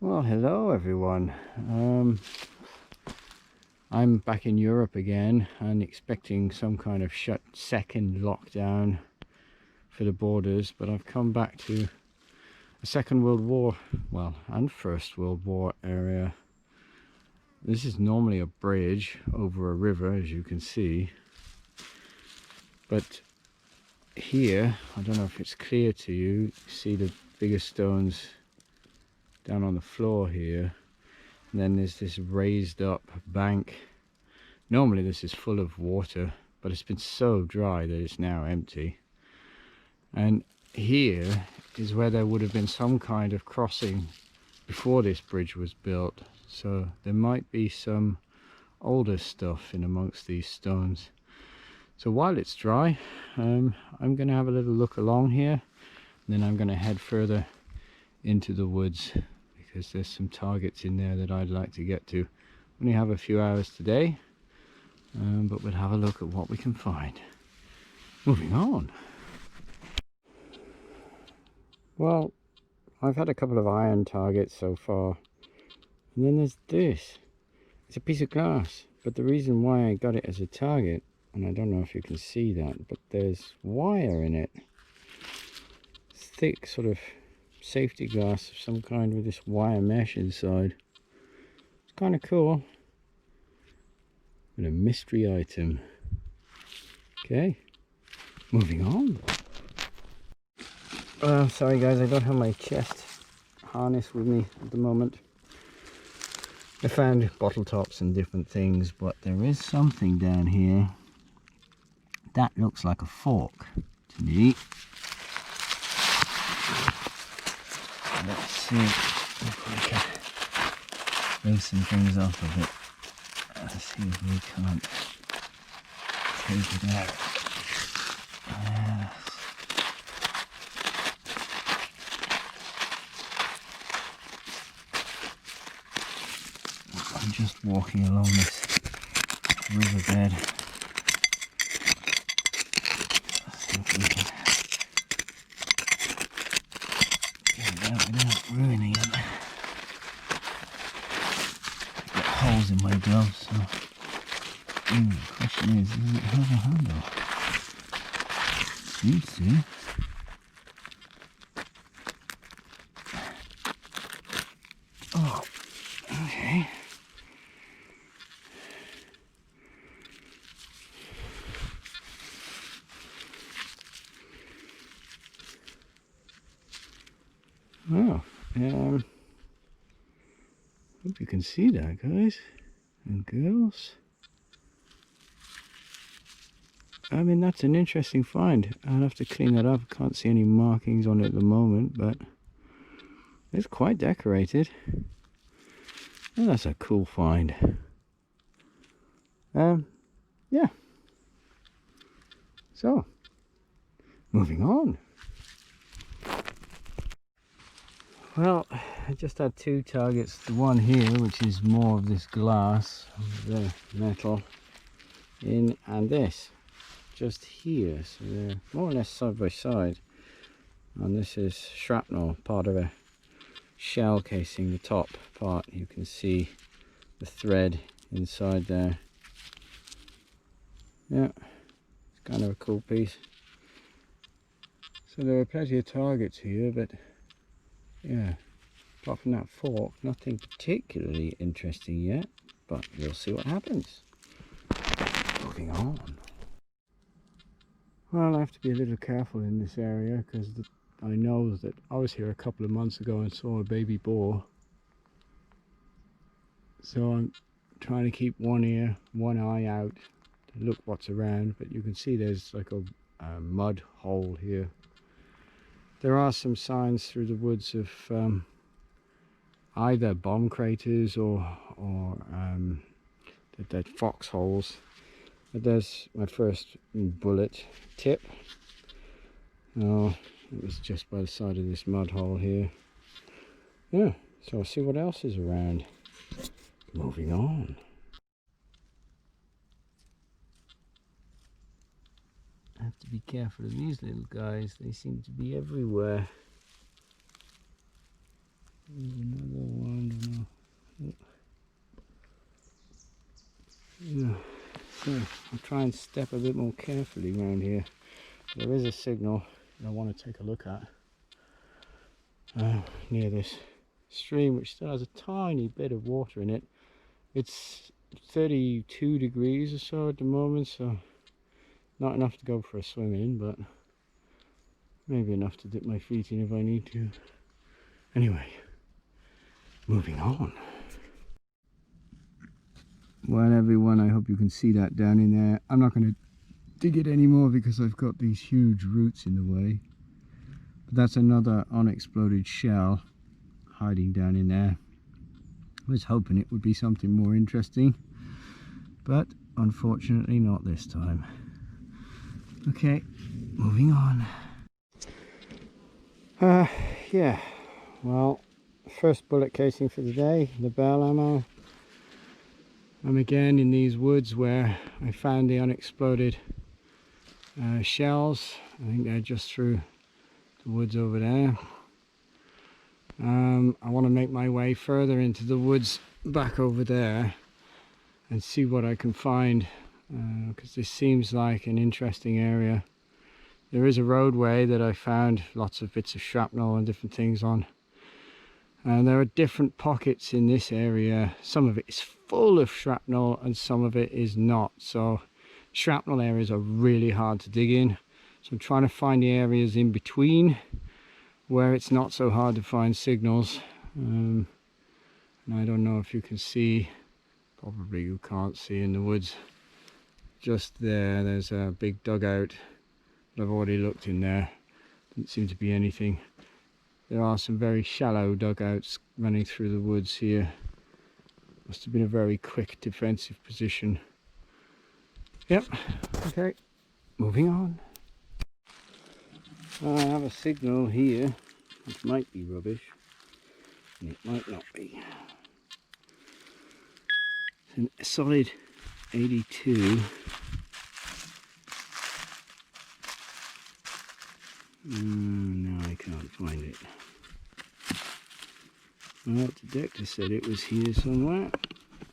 Well, hello everyone. I'm back in Europe again and expecting some kind of second lockdown for the borders, but I've come back to a Second World War, well, and First World War area. This is normally a bridge over a river, as you can see, but here, I don't know if it's clear to you, see the bigger stones down on the floor here, and then there's this raised up bank. Normally this is full of water, but it's been so dry that it's now empty. And here is where there would have been some kind of crossing before this bridge was built, so there might be some older stuff in amongst these stones. So while it's dry, I'm going to have a little look along here, and then I'm going to head further into the woods because there's some targets in there that I'd like to get to. Only have a few hours today, but we'll have a look at what we can find. Moving on. Well, I've had a couple of iron targets so far, and then there's this. It's a piece of glass, but the reason why I got it as a target, and I don't know if you can see that, but there's wire in it. Thick sort of safety glass of some kind with this wire mesh inside. It's kind of cool. And a mystery item. Okay, moving on. Sorry guys, I don't have my chest harness with me at the moment. I found bottle tops and different things, but there is something down here that looks like a fork to me. Let's see if we can move some things off of it. Let's see if we can't take it out. Yes. I'm just walking along this riverbed. Let's see if we can get it out without ruining it. I've got holes in my gloves, so the question is, does it have a handle? Seems to. Oh, okay. Oh, hope you can see that, guys and girls. I mean, that's an interesting find. I'll have to clean that up. Can't see any markings on it at the moment, but it's quite decorated. Oh, that's a cool find. Yeah. So, moving on. Well, I just had two targets. The one here, which is more of this glass, the metal in, and this just here. So they're more or less side by side. And this is shrapnel, part of a shell casing, the top part. You can see the thread inside there. Yeah, it's kind of a cool piece. So there are plenty of targets here, but yeah, apart from that fork, nothing particularly interesting yet, but we'll see what happens. Moving on. Well, I have to be a little careful in this area because I know that I was here a couple of months ago and saw a baby boar. So I'm trying to keep one ear, one eye out to look what's around, but you can see there's like a mud hole here. There are some signs through the woods of either bomb craters or dead foxholes. But there's my first bullet tip. Oh, it was just by the side of this mud hole here. Yeah, so I'll see what else is around. Moving on. I have to be careful of these little guys, they seem to be everywhere. There's another one. I'll try and step a bit more carefully around here. There is a signal that I want to take a look at near this stream, which still has a tiny bit of water in it. It's 32 degrees or so at the moment, so not enough to go for a swim in, but maybe enough to dip my feet in if I need to. Anyway, moving on. Well, everyone, I hope you can see that down in there. I'm not going to dig it anymore because I've got these huge roots in the way. But that's another unexploded shell hiding down in there. I was hoping it would be something more interesting, but unfortunately not this time. Okay, moving on. Yeah, well, first bullet casing for the day, the bell ammo. I'm again in these woods where I found the unexploded shells. I think they're just through the woods over there. I want to make my way further into the woods back over there and see what I can find, because this seems like an interesting area. There is a roadway that I found lots of bits of shrapnel and different things on, and there are different pockets in this area. Some of it is full of shrapnel and some of it is not, so shrapnel areas are really hard to dig in. So I'm trying to find the areas in between where it's not so hard to find signals. And I don't know if you can see, probably you can't see in the woods. Just there's a big dugout. I've already looked in there, didn't seem to be anything. There are some very shallow dugouts running through the woods here. Must have been a very quick defensive position. Yep, okay, moving on. I have a signal here, which might be rubbish, and it might not be. It's a solid 82. No, I can't find it. Well, the detector said it was here somewhere,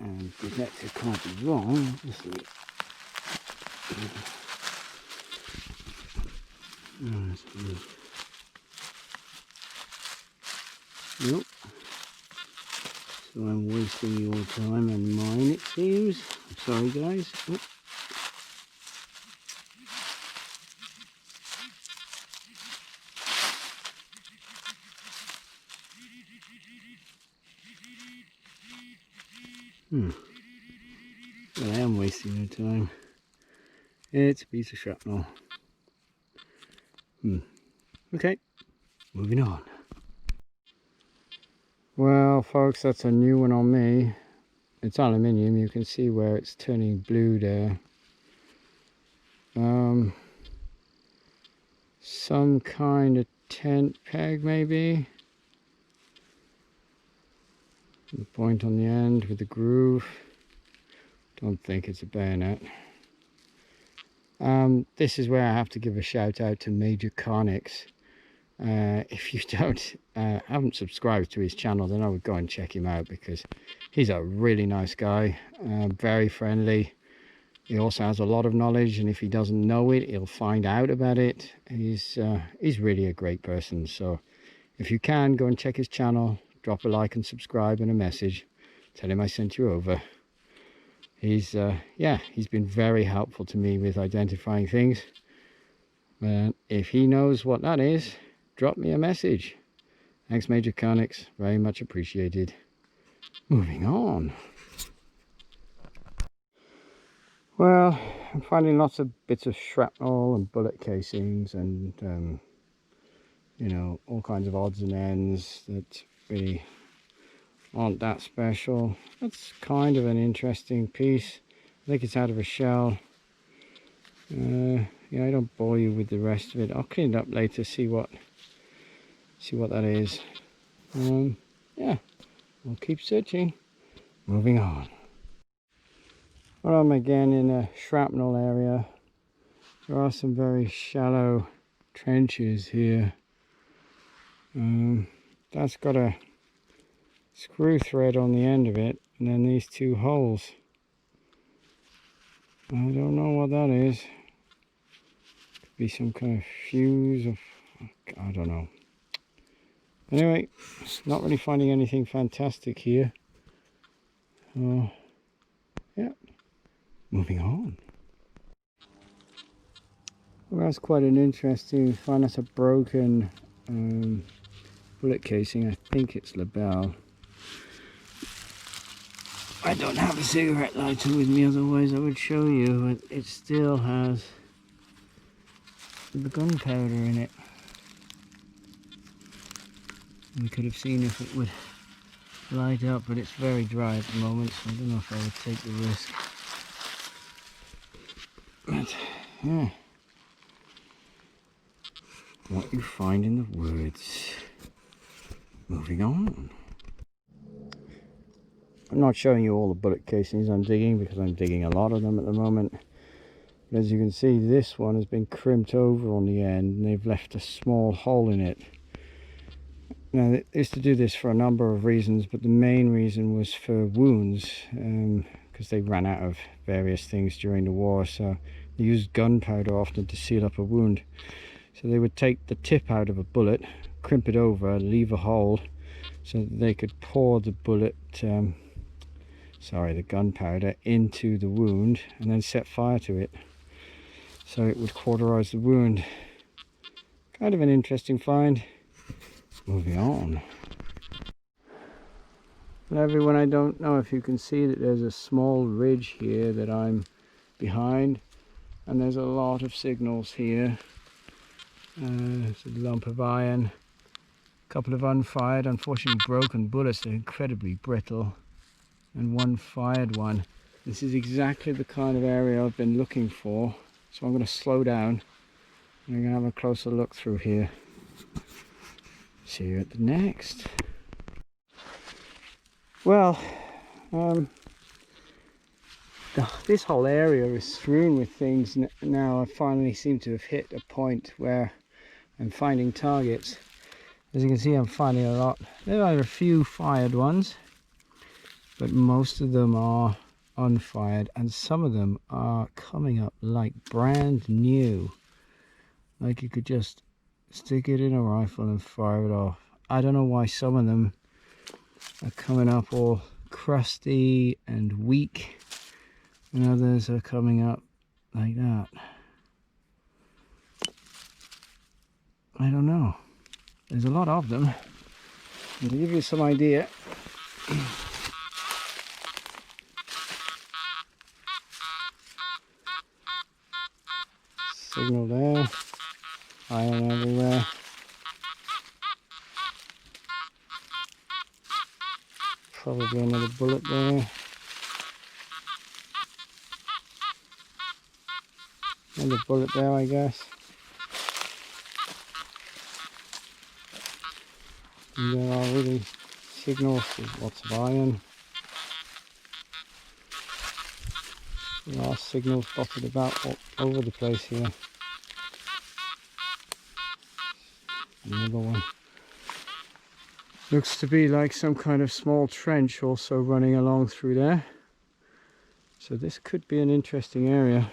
and the detector can't be wrong. Let's see. Nope. So I'm wasting your time and mine, it seems. I'm sorry, guys. Oh. Well, I am wasting your time. It's a piece of shrapnel. Okay, moving on. Well, folks, that's a new one on me. It's aluminium. You can see where it's turning blue there. Some kind of tent peg, maybe. The point on the end with the groove. Don't think it's a bayonet. This is where I have to give a shout out to Major Carnix. If you haven't subscribed to his channel, then I would go and check him out, because he's a really nice guy, very friendly. He also has a lot of knowledge, and if he doesn't know it, he'll find out about it. He's really a great person. So if you can, go and check his channel, drop a like and subscribe and a message, tell him I sent you over. He's been very helpful to me with identifying things. If he knows what that is, drop me a message. Thanks, Major Carnix, very much appreciated. Moving on. Well, I'm finding lots of bits of shrapnel and bullet casings and you know, all kinds of odds and ends that really aren't that special. That's kind of an interesting piece. I think it's out of a shell. Yeah, I don't bore you with the rest of it. I'll clean it up later, see what that is. Yeah, we'll keep searching. Moving on. Well, I'm again in a shrapnel area. There are some very shallow trenches here. That's got a screw thread on the end of it, and then these two holes. I don't know what that is. Could be some kind of fuse of, I don't know. Anyway, not really finding anything fantastic here. Yeah, moving on. Well, that's quite an interesting find. That's a broken bullet casing. I think it's Labelle. I don't have a cigarette lighter with me, otherwise I would show you, but it still has the gunpowder in it. We could have seen if it would light up, but it's very dry at the moment, so I don't know if I would take the risk. But yeah, what you find in the woods. Moving on. I'm not showing you all the bullet casings I'm digging because I'm digging a lot of them at the moment. But as you can see, this one has been crimped over on the end and they've left a small hole in it. Now, they used to do this for a number of reasons, but the main reason was for wounds, because they ran out of various things during the war, so they used gunpowder often to seal up a wound. So they would take the tip out of a bullet, crimp it over, leave a hole, so that they could pour the bullet, the gunpowder into the wound and then set fire to it, so it would cauterize the wound. Kind of an interesting find. Moving on. And everyone, I don't know if you can see that there's a small ridge here that I'm behind, and there's a lot of signals here. There's a lump of iron, a couple of unfired, unfortunately broken bullets. They're incredibly brittle, and one fired one. This is exactly the kind of area I've been looking for, so I'm going to slow down and I'm going to have a closer look through here. See you at the next. Well, this whole area is strewn with things. Now I finally seem to have hit a point where I'm finding targets. As you can see, I'm finding a lot. There are a few fired ones, but most of them are unfired, and some of them are coming up like brand new. Like you could just stick it in a rifle and fire it off. I don't know why some of them are coming up all crusty and weak, and others are coming up like that. I don't know. There's a lot of them. And to give you some idea, signal there, iron everywhere. Probably another bullet there. Another bullet there, I guess. And there are really signals. There's lots of iron. There are signals dotted about all over the place here. Another one. Looks to be like some kind of small trench also running along through there. So this could be an interesting area.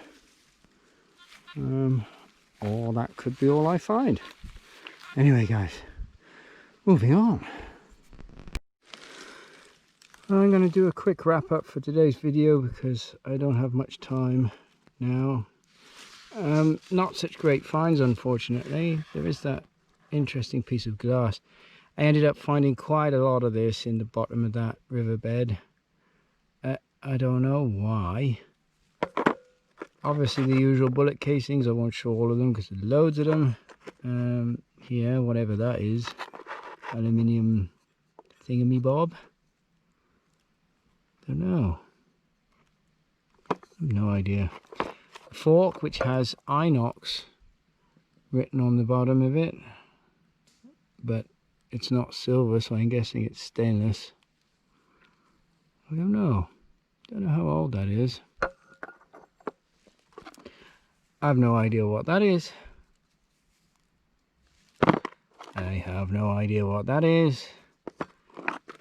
Or that could be all I find. Anyway guys, moving on. I'm going to do a quick wrap up for today's video because I don't have much time now. Not such great finds, unfortunately. There is that interesting piece of glass. I ended up finding quite a lot of this in the bottom of that riverbed. I don't know why. Obviously the usual bullet casings. I won't show all of them because there's loads of them. Here, whatever that is, aluminium thingamy-bob. Don't know. I have no idea. A fork which has inox written on the bottom of it, but it's not silver, so I'm guessing it's stainless. I don't know. Don't know how old that is. I have no idea what that is. I have no idea what that is.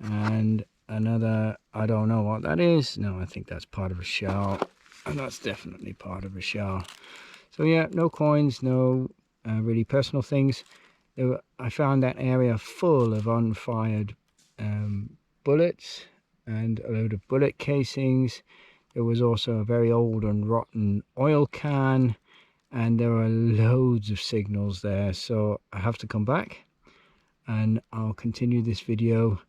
And another, I don't know what that is. No, I think that's part of a shell. and that's definitely part of a shell. So yeah, no coins, no really personal things. I found that area full of unfired bullets and a load of bullet casings. There was also a very old and rotten oil can, and there are loads of signals there. So I have to come back and I'll continue this video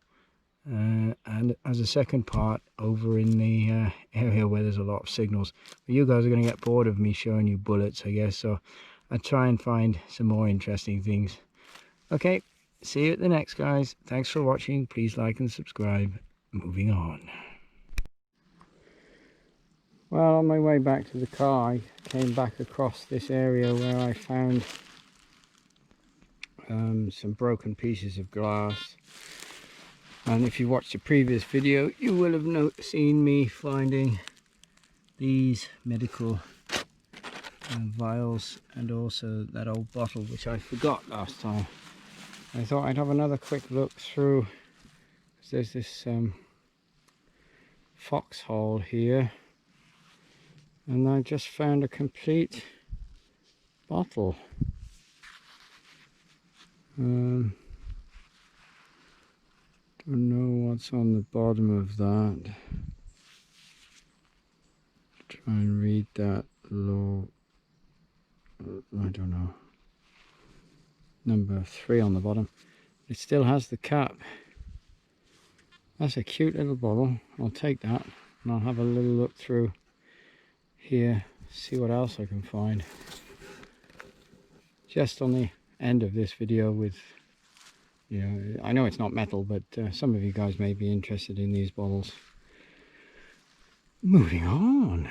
and as a second part over in the area where there's a lot of signals. But you guys are going to get bored of me showing you bullets, I guess, so I'll try and find some more interesting things. Okay, see you at the next, guys. Thanks for watching. Please like and subscribe. Moving on. Well, on my way back to the car, I came back across this area where I found some broken pieces of glass. And if you watched the previous video, you will have seen me finding these medical vials and also that old bottle which I forgot last time. I thought I'd have another quick look through, because there's this foxhole here, and I just found a complete bottle. Don't know what's on the bottom of that. Try and read that low. I don't know. Number 3 on the bottom. It still has the cap. That's a cute little bottle. I'll take that and I'll have a little look through here, see what else I can find. Just on the end of this video with, you know, I know it's not metal, but some of you guys may be interested in these bottles. Moving on.